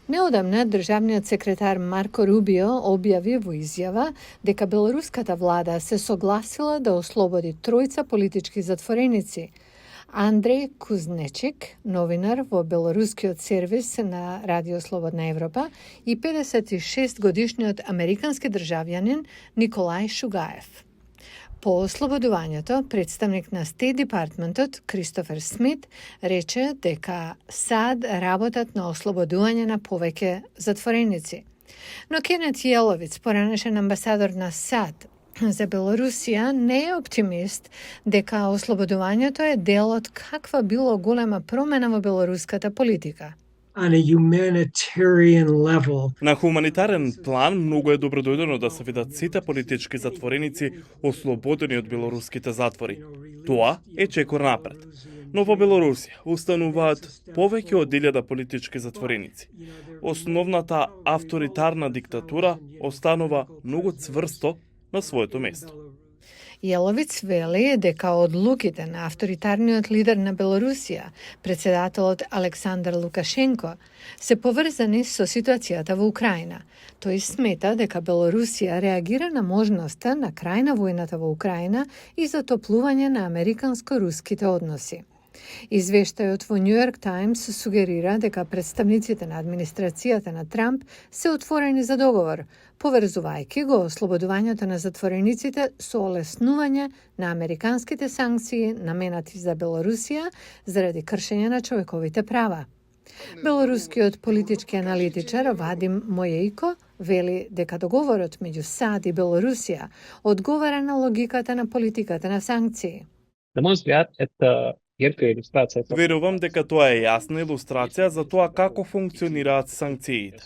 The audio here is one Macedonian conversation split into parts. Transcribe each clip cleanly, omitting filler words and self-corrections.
Неодамна државниот секретар Марко Рубио објави во изјава дека белоруската влада се согласила да ослободи тројца политички затвореници. Андреј Кузнечик, новинар во белорускиот сервис на Радио Слободна Европа, и 56-годишниот американски државјанин Николај Шугаев. По ослободувањето, представник на Стейт Департментот Кристофер Смит рече дека САД работат на ослободување на повеќе затвореници. Но Кенет Јеловиц, поранешен амбасадор на САД за Белорусија, не е оптимист дека ослободувањето е дел од каква било голема промена во белоруската политика. On a humanitarian level. На хуманитарен план многу е добродојдено да се видат сите политички затвореници ослободени од белоруските затвори. Тоа е чекор напред. Но во Белорусија устануваат повеќе од 1000 политички затвореници. Основната авторитарна диктатура останува многу цврсто на своето место. Јеловиц вели дека одлуките на авторитарниот лидер на Белорусија, председателот Александар Лукашенко, се поврзани со ситуацијата во Украина. Тој смета дека Белорусија реагира на можноста на крај на војната во Украина и затоплување на американско-руските односи. Извештајот во Нью Йорк Таймс сугерира дека представниците на администрацијата на Трамп се отворени за договор, поврзувајќи го ослободувањето на затворениците со олеснување на американските санкции наменати за Белорусија заради кршење на човековите права. Белорускиот политички аналитичар Вадим Мојејко вели дека договорот меѓу САД и Белорусија одговара на логиката на политиката на санкции. На мој взгляд, это Верувам дека тоа е јасна илустрација за тоа како функционираат санкциите.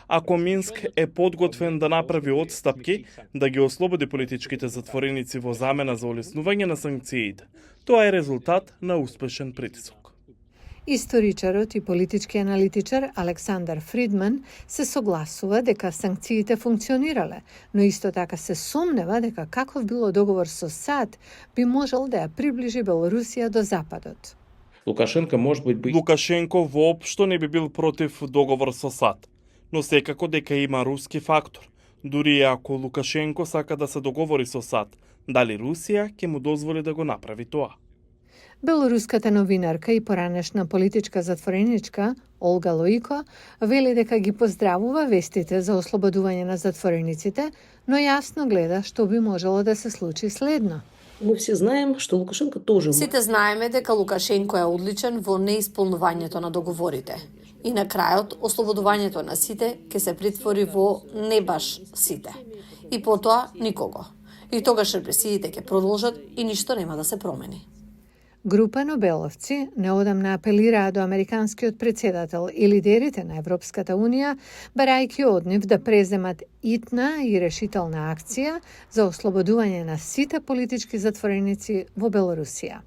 Ако Минск е подготвен да направи отстапки, да ги ослободи политичките затвореници во замена за олеснување на санкциите, тоа е резултат на успешен притисок. Историчарот и политички аналитичар Александар Фридман се согласува дека санкциите функционирале, но исто така се сомнева дека каков било договор со САД би можел да ја приближи Белорусија до Западот. Лукашенко воопшто не би бил против договор со САД, но секако дека има руски фактор. Дури ако Лукашенко сака да се договори со САД, дали Русија ќе му дозволи да го направи тоа? Белоруската новинарка и поранешна политичка затвореничка Олга Лојко вели дека ги поздравува вестите за ослободување на затворениците, но јасно гледа што би можело да се случи следно. Сите знаеме дека Лукашенко е одличен во неисполнувањето на договорите. И на крајот, ослободувањето на сите ќе се притвори во не баш сите. И потоа никого. И тогаш репресиите ќе продолжат и ништо нема да се промени. Група нобеловци неодамна апелираа до американскиот председател и лидерите на Европската Унија, барајќи од нив да преземат итна и решителна акција за ослободување на сите политички затвореници во Белорусија.